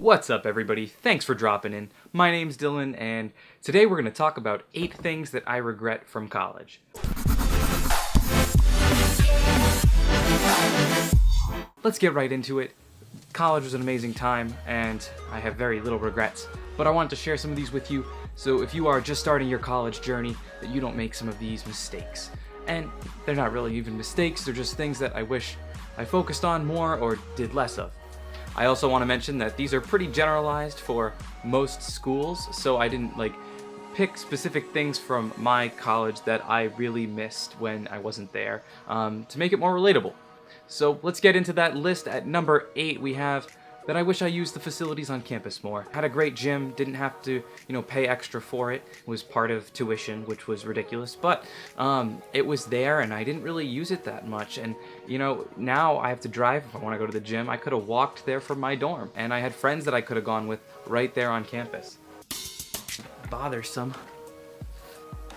What's up, everybody? Thanks for dropping in. My name's Dylan, and today we're going to talk about 8 things that I regret from college. Let's get right into it. College was an amazing time, and I have very little regrets, but I wanted to share some of these with you, so if you are just starting your college journey, that you don't make some of these mistakes. And they're not really even mistakes, they're just things that I wish I focused on more or did less of. I also want to mention that these are pretty generalized for most schools, so I didn't pick specific things from my college that I really missed when I wasn't there to make it more relatable. So let's get into that list. At number 8 we have that I wish I used the facilities on campus more. Had a great gym, didn't have to, pay extra for it. It was part of tuition, which was ridiculous, but it was there and I didn't really use it that much. And now I have to drive if I want to go to the gym. I could have walked there from my dorm, and I had friends that I could have gone with right there on campus. Bothersome.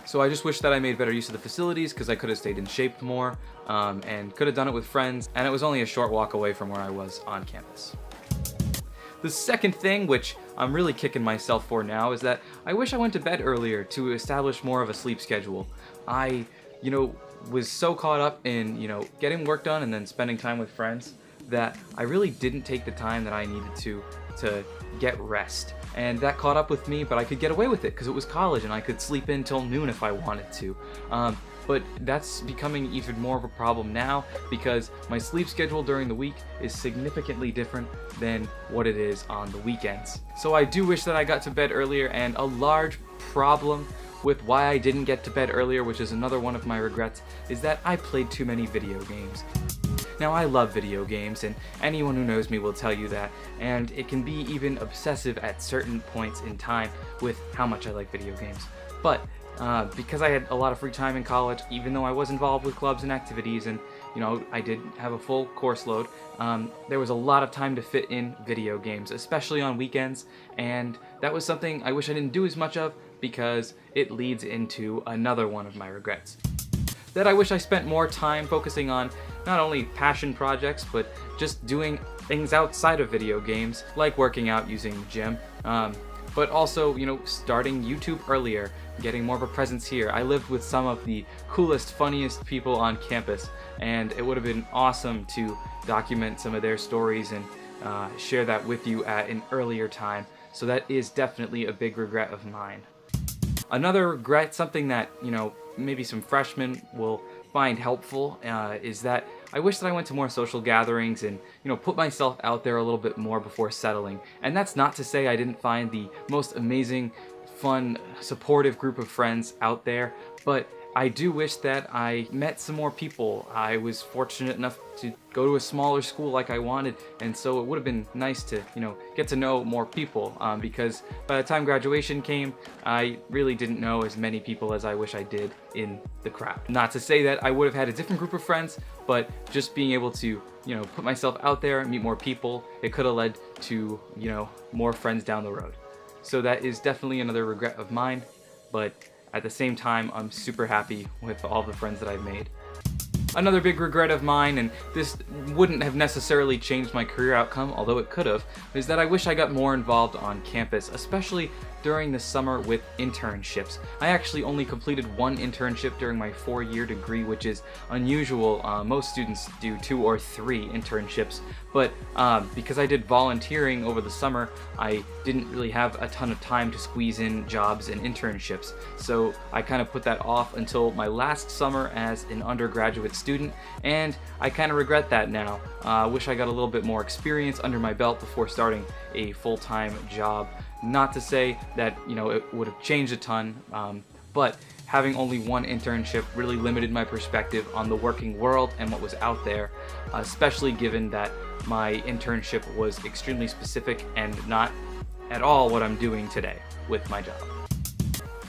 So I just wish that I made better use of the facilities because I could have stayed in shape more and could have done it with friends, and it was only a short walk away from where I was on campus. The second thing, which I'm really kicking myself for now, is that I wish I went to bed earlier to establish more of a sleep schedule. I, was so caught up in, getting work done and then spending time with friends that I really didn't take the time that I needed to get rest. And that caught up with me, but I could get away with it because it was college and I could sleep in till noon if I wanted to. But that's becoming even more of a problem now because my sleep schedule during the week is significantly different than what it is on the weekends. So I do wish that I got to bed earlier, and a large problem with why I didn't get to bed earlier, which is another one of my regrets, is that I played too many video games. Now, I love video games, and anyone who knows me will tell you that, and it can be even obsessive at certain points in time with how much I like video games. But because I had a lot of free time in college, even though I was involved with clubs and activities and, I did have a full course load, there was a lot of time to fit in video games, especially on weekends, and that was something I wish I didn't do as much of because it leads into another one of my regrets. That I wish I spent more time focusing on not only passion projects, but just doing things outside of video games, like working out using the gym, but also, starting YouTube earlier, getting more of a presence here. I lived with some of the coolest, funniest people on campus, and it would have been awesome to document some of their stories and share that with you at an earlier time. So that is definitely a big regret of mine. Another regret, something that, maybe some freshmen will find helpful, is that I wish that I went to more social gatherings and, put myself out there a little bit more before settling. And that's not to say I didn't find the most amazing, fun, supportive group of friends out there, but I do wish that I met some more people. I was fortunate enough to go to a smaller school like I wanted, and so it would have been nice to, get to know more people, because by the time graduation came, I really didn't know as many people as I wish I did in the crowd. Not to say that I would have had a different group of friends, but just being able to, put myself out there, meet more people, it could have led to, more friends down the road. So that is definitely another regret of mine, but at the same time, I'm super happy with all the friends that I've made. Another big regret of mine, and this wouldn't have necessarily changed my career outcome, although it could have, is that I wish I got more involved on campus, especially during the summer with internships. I actually only completed one internship during my 4-year degree, which is unusual. Most students do 2 or 3 internships, but because I did volunteering over the summer, I didn't really have a ton of time to squeeze in jobs and internships. So I kind of put that off until my last summer as an undergraduate student, and I kind of regret that now. Wish I got a little bit more experience under my belt before starting a full-time job. Not to say that, it would have changed a ton, but having only one internship really limited my perspective on the working world and what was out there, especially given that my internship was extremely specific and not at all what I'm doing today with my job.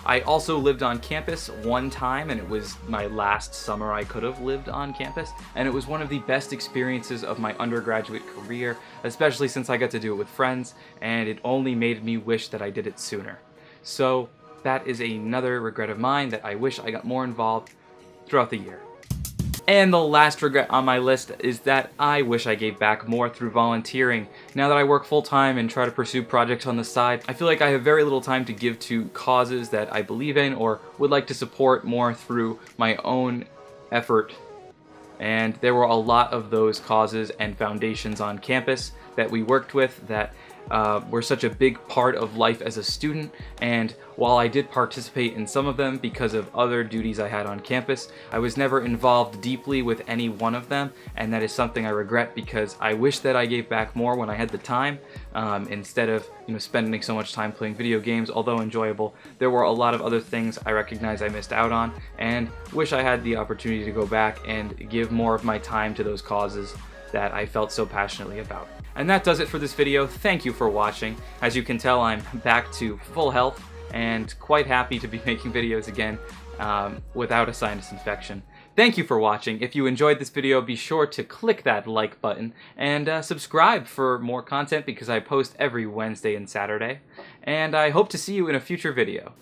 I also lived on campus one time, and it was my last summer I could have lived on campus, and it was one of the best experiences of my undergraduate career, especially since I got to do it with friends, and it only made me wish that I did it sooner. So that is another regret of mine, that I wish I got more involved throughout the year. And the last regret on my list is that I wish I gave back more through volunteering. Now that I work full-time and try to pursue projects on the side, I feel like I have very little time to give to causes that I believe in or would like to support more through my own effort. And there were a lot of those causes and foundations on campus that we worked with that were such a big part of life as a student, and while I did participate in some of them because of other duties I had on campus, I was never involved deeply with any one of them, and that is something I regret because I wish that I gave back more when I had the time, instead of spending so much time playing video games. Although enjoyable, there were a lot of other things I recognize I missed out on, and wish I had the opportunity to go back and give more of my time to those causes that I felt so passionately about. And that does it for this video. Thank you for watching. As you can tell, I'm back to full health and quite happy to be making videos again without a sinus infection. Thank you for watching. If you enjoyed this video, be sure to click that like button and subscribe for more content because I post every Wednesday and Saturday. And I hope to see you in a future video.